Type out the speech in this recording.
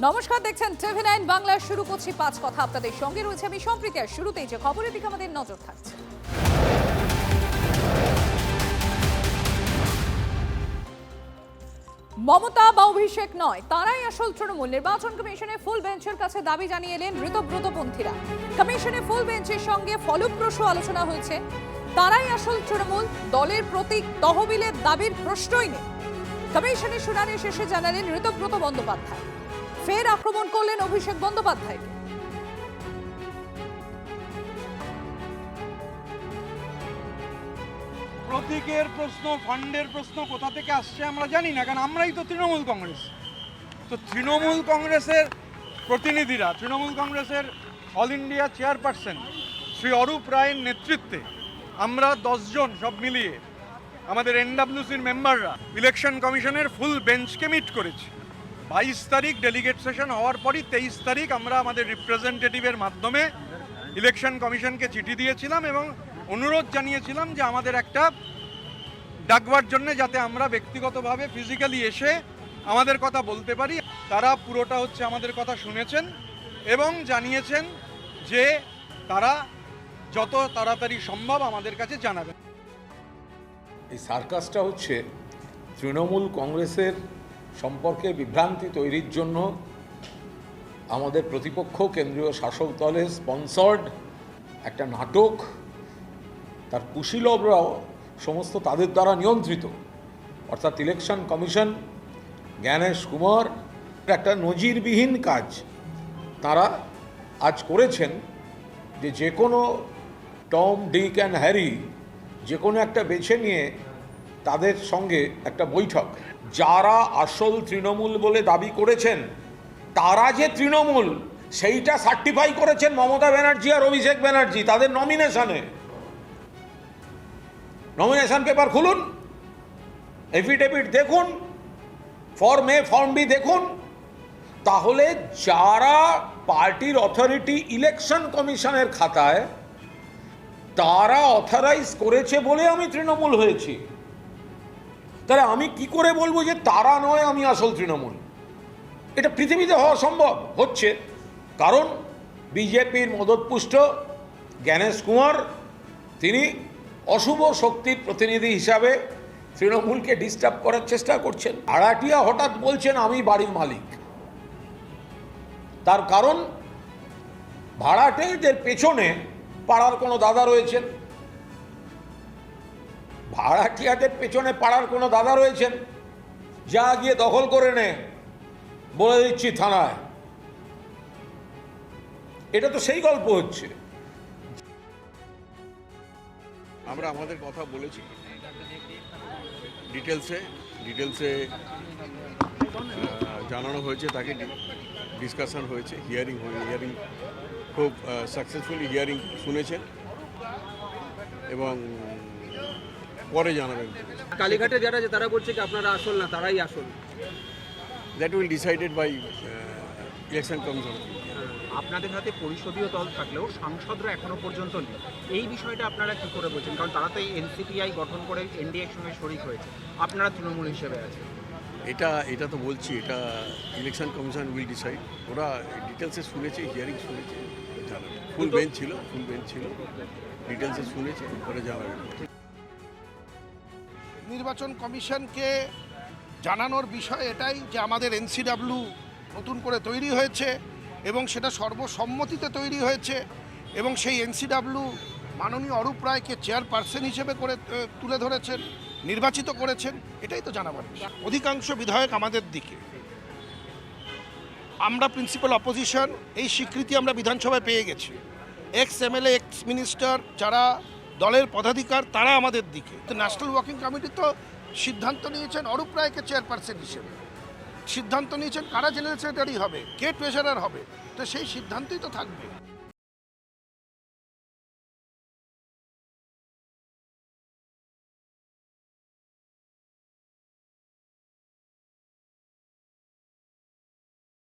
নমস্কার, দেখছেন TV9 বাংলা। শুরু করছি 5 কথা। আপনাদের সঙ্গে রয়েছে আমি সম্প্রীতি। আর শুরুতেই যে খবরের দিকে আমাদের নজর থাকছে। মমতা বা অভিষেক নয়, তারাই আসল তৃণমূল। নির্বাচন কমিশনে ফুল বেঞ্চের কাছে দাবি জানিয়ে এলেন ঋতব্রতপন্থীরা। কমিশনে ফুল বেঞ্চের সঙ্গে ফলপ্রসূ আলোচনা হয়েছে। তারাই আসল তৃণমূল, দলের প্রতীক তহবিলের দাবির প্রশ্নই নেই। কমিশনের শুনানি শেষে জানালেন ঋতব্রত বন্দ্যোপাধ্যায়। ফের আক্রমণ করলেন অভিষেক বন্দ্যোপাধ্যায়কে। প্রতীকের প্রশ্ন, ফান্ডের প্রশ্ন কোথা থেকে আসছে আমরা জানি না, কারণ আমরাই তো তৃণমূল কংগ্রেস। তো তৃণমূল কংগ্রেসের প্রতিনিধিরা, তৃণমূল কংগ্রেসের all India chairperson Shri Arup রায়ের নেতৃত্বে আমরা 10 জন সব মিলিয়ে আমাদের এনডব্লিউসির মেম্বাররা ইলেকশন কমিশনের ফুল বেঞ্চকে মিট করেছি। 22 তারিখ ডেলিগেট সেশন হওয়ার পরই 23 তারিখ আমরা আমাদের রিপ্রেজেন্টেটিভের মাধ্যমে ইলেকশন কমিশনকে চিঠি দিয়েছিলাম এবং অনুরোধ জানিয়েছিলাম যে আমাদের একটা ডাকবার জন্য, যাতে আমরা ব্যক্তিগতভাবে ফিজিক্যালি এসে আমাদের কথা বলতে পারি। তারা পুরোটা হচ্ছে আমাদের কথা শুনেছেন এবং জানিয়েছেন যে তারা যত তাড়াতাড়ি সম্ভব আমাদের কাছে জানাবেন। এই সার্কাসটা হচ্ছে তৃণমূল কংগ্রেসের সম্পর্কে বিভ্রান্তি তৈরির জন্য আমাদের প্রতিপক্ষ কেন্দ্রীয় শাসক দলের স্পন্সর্ড একটা নাটক। তার কুশীলবরাও সমস্ত তাদের দ্বারা নিয়ন্ত্রিত, অর্থাৎ ইলেকশন কমিশন, জ্ঞানেশ কুমার, একটা নজিরবিহীন কাজ তারা আজ করেছেন। যে কোনো টম, ডিক অ্যান্ড হ্যারি যে কোনো একটা বেছে নিয়ে তাদের সঙ্গে একটা বৈঠক। যারা আসল তৃণমূল বলে দাবি করেছেন তারা যে তৃণমূল সেইটা সার্টিফাই করেছেন মমতা ব্যানার্জি আর অভিষেক ব্যানার্জি তাদের নমিনেশনে। নমিনেশন পেপার খুলুন, এফিডেভিট দেখুন, ফর্ম এ ফর্ম বি দেখুন। তাহলে যারা পার্টির অথরিটি ইলেকশন কমিশনের খাতায়, তারা অথরাইজ করেছে বলে আমি তৃণমূল হয়েছি। তাহলে আমি কি করে বলবো যে তারা নয় আমি আসল তৃণমূল? এটা পৃথিবীতে হওয়া সম্ভব হচ্ছে, কারণ বিজেপির মদতপুষ্ট জ্ঞানেশ কুমার তিনি অশুভ শক্তির প্রতিনিধি হিসাবে তৃণমূলকে ডিস্টার্ব করার চেষ্টা করছেন। ভাড়াটিয়া হঠাৎ বলছেন আমি বাড়ির মালিক। তার কারণ ভাড়াটেদের পেছনে পাড়ার কোনো দাদা রয়েছেন, ভাড়াটিয়াদের পেছনে পাড়ার কোনো দাদা রয়েছেন, যা গিয়ে দখল করে নে, বলে দিচ্ছি থানায়। এটা তো সেই গল্প হচ্ছে। আমরা আমাদের কথা বলেছি ডিটেলসে জানানো হয়েছে, তাকে ডিসকাশন হয়েছে, হিয়ারিং খুব সাকসেসফুলি হিয়ারিং শুনেছেন এবং পরে জানাবেন। কালীঘাটে যারা তারা বলছে কি আপনারা আসল না, তারাই আসল। That will decided by election commission. আপনাদের হাতে পরিষদীয় দল থাকলেও সাংসদরা এখনো পর্যন্ত নেই, এই বিষয়টা আপনারা কি করে বলছেন? কারণ তারা তো এনসিপিআই গঠন করে এনডিএর সঙ্গে শরিক হয়েছে, আপনারা তৃণমূল হিসেবে আছেন। এটা তো বলছি, এটা ইলেকশন কমিশন উইল ডিসাইড। ওরা ডিটেলসে শুনেছে, হিয়ারিং শুনেছে, জানাবে। ফুল বেঞ্চ ছিল, ডিটেলসে শুনেছে, পরে জানাবে। নির্বাচন কমিশনকে জানানোর বিষয় এটাই যে আমাদের এনসিডব্লিউ নতুন করে তৈরি হয়েছে এবং সেটা সর্বসম্মতিতে তৈরি হয়েছে এবং সেই এনসিডব্লিউ মাননীয় অরূপ রায়কে চেয়ারপারসন হিসেবে করে তুলে ধরেছেন, নির্বাচিত করেছেন। এটাই তো জানাবার বিষয়। অধিকাংশ বিধায়ক আমাদের দিকে, আমরা প্রিন্সিপাল অপোজিশন, এই স্বীকৃতি আমরা বিধানসভায় পেয়ে গেছি। এক্স এমএলএ, এক্স মিনিস্টার, যারা দলের পদাধিকার, তারা আমাদের দিকে। তো ন্যাশনাল ওয়ার্কিং কমিটি তো সিদ্ধান্ত নিয়েছেন অরূপ রায়কে চেয়ারপারসন হিসেবে, সিদ্ধান্ত নিয়েছেন কারা জেনারেল সেক্রেটারি হবে, কে ট্রেজারার হবে। তো সেই সিদ্ধান্তই তো থাকবে।